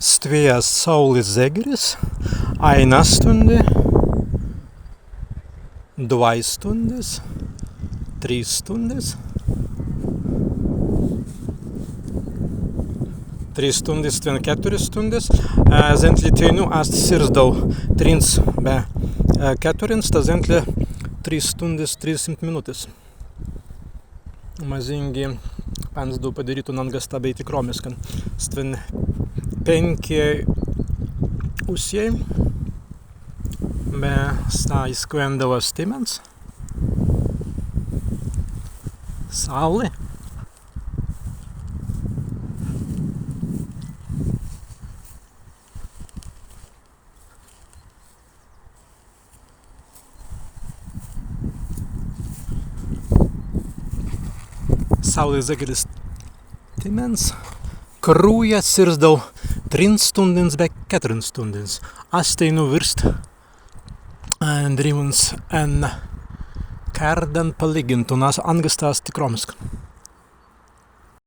Stvējas saules zegeris, 1 stunde, 2 stundes, 3 stundes, 3 stundes, 4 stundes. Zentļi ast sirsdau 3 be 4, ta zentļi 3 stundes 30 minūtes. Mazingi pensdu padarytų nangasta bei tikromis, kan stven 5 usiai be sta įskvendavo stimens, saulė. Saulės zegeris timens, krūja sirsdau 3 stundens be 4 stundens. Asteinu virst drīvuns en kärden palygintunas angastās tikroms.